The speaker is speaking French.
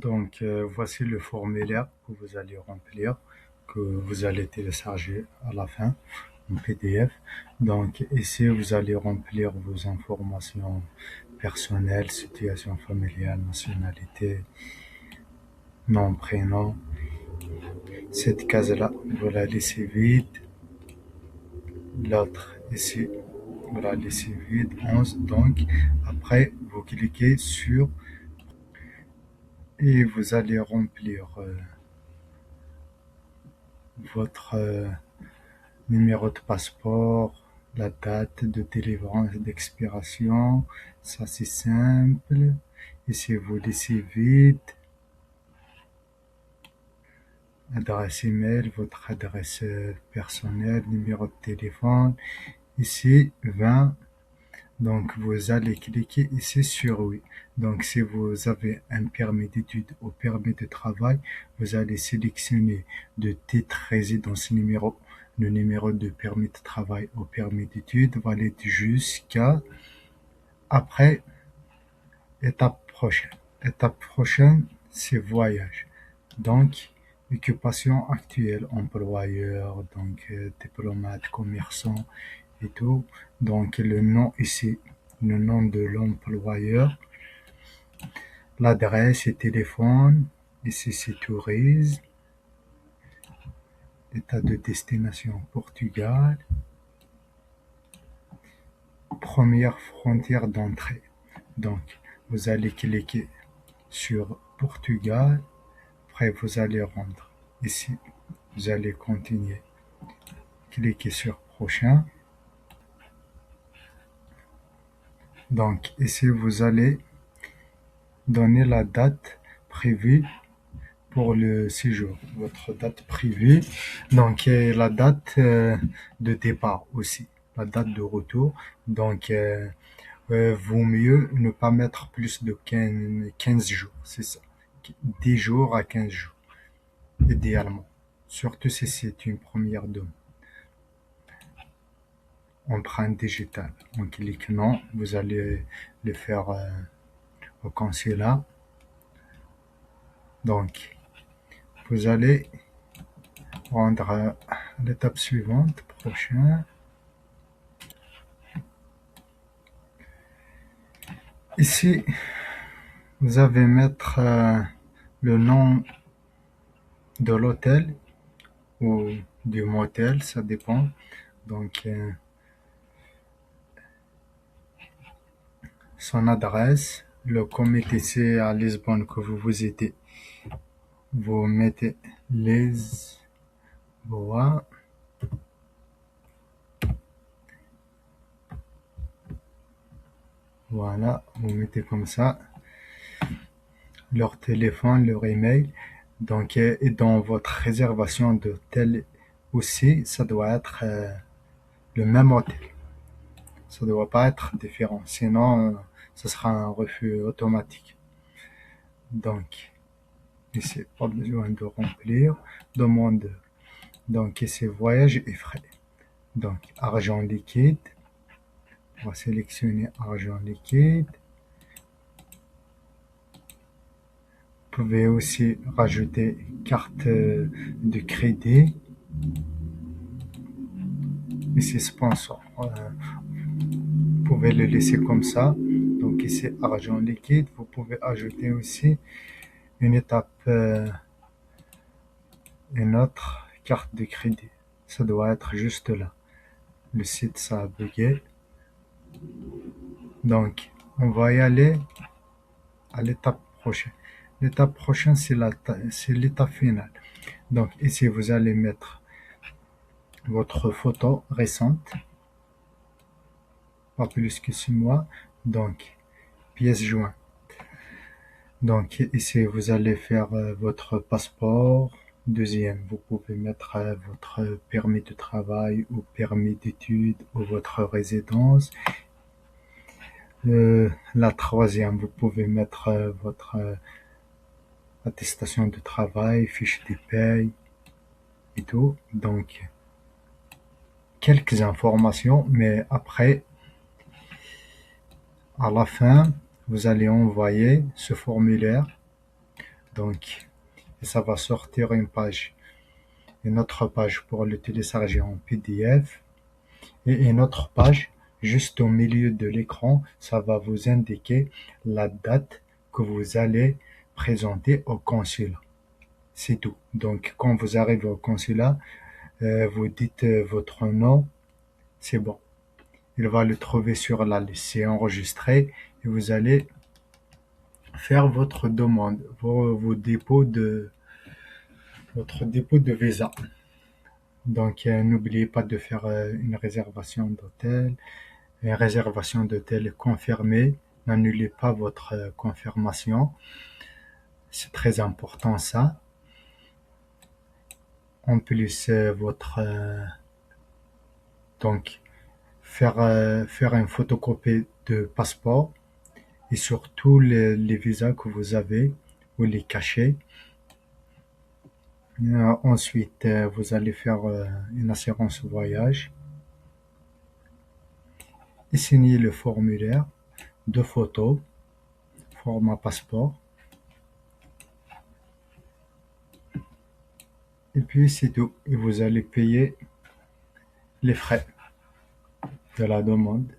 Voici le formulaire que vous allez remplir, que vous allez télécharger à la fin en PDF. Donc, ici, vous allez remplir vos informations personnelles, situation familiale, nationalité, nom, prénom. Cette case-là, vous la laissez vide. L'autre ici, vous la laissez vide, 11. Donc, après, vous cliquez sur et vous allez remplir votre numéro de passeport, la date de délivrance d'expiration, ça c'est simple. Ici vous laissez vide, adresse email, votre adresse personnelle, numéro de téléphone, ici 20. Donc vous allez cliquer ici sur oui. Donc si vous avez un permis d'études ou permis de travail, vous allez sélectionner de titre résidence numéro, le numéro de permis de travail ou permis d'études, valide jusqu'à après étape prochaine. Étape prochaine, c'est voyage. Donc occupation actuelle, employeur, diplomate, commerçant et tout. Donc le nom ici, le nom de l'employeur, l'adresse et téléphone, ici c'est tourisme, état de destination Portugal, première frontière d'entrée. Donc vous allez cliquer sur Portugal, après vous allez rendre ici, vous allez continuer, cliquez sur prochain. Donc ici vous allez donner la date prévue pour le séjour, votre date prévue, donc la date de départ aussi, la date de retour. Donc vaut mieux ne pas mettre plus de 15 jours, c'est ça, 10 jours à 15 jours idéalement, surtout si c'est une première demande. Empreinte digitale, on clique non, vous allez le faire au consulat. Donc vous allez rendre à l'étape suivante, prochain. Ici, vous allez mettre le nom de l'hôtel ou du motel, ça dépend. Donc, son adresse, le comité c'est à Lisbonne que vous visitez. Vous mettez Lisboa. Voilà, vous mettez comme ça leur téléphone, leur email. Donc, et dans votre réservation d'hôtel aussi, ça doit être le même hôtel. Ça ne doit pas être différent, sinon ce sera un refus automatique. Donc, ici, pas besoin de remplir. Demande. Donc, ici, voyage et frais. Donc, argent liquide. On va sélectionner argent liquide. Vous pouvez aussi rajouter carte de crédit. Ici, sponsor. Vous pouvez le laisser comme ça. Donc, ici, argent liquide. Vous pouvez ajouter aussi une étape, une autre carte de crédit. Ça doit être juste là. Le site, ça a bugué. Donc, on va y aller à l'étape prochaine. L'étape prochaine, c'est l'étape finale. Donc, ici, vous allez mettre votre photo récente, pas plus que 6 mois. Donc, pièce jointe. Donc, ici, vous allez faire votre passeport. Deuxième, vous pouvez mettre votre permis de travail ou permis d'études ou votre résidence. La troisième, vous pouvez mettre votre attestation de travail, fiche de paye et tout. Donc, quelques informations, mais après, à la fin, vous allez envoyer ce formulaire Donc, et ça va sortir une autre page pour le télécharger en PDF et une autre page juste au milieu de l'écran. Ça va vous indiquer la date que vous allez présenter au consulat. C'est tout. Donc, quand vous arrivez au consulat, vous dites votre nom, c'est bon. Il va le trouver sur la liste, c'est enregistré et vous allez faire votre demande, votre dépôt de visa. Donc, n'oubliez pas de faire une réservation d'hôtel. Une réservation d'hôtel est confirmée. N'annulez pas votre confirmation. C'est très important ça. En plus, donc faire une photocopie de passeport et surtout les visas que vous avez, vous les cachez. Ensuite, vous allez faire une assurance voyage et signer le formulaire, 2 photos, format passeport. Et puis c'est tout. Et vous allez payer les frais de la demande.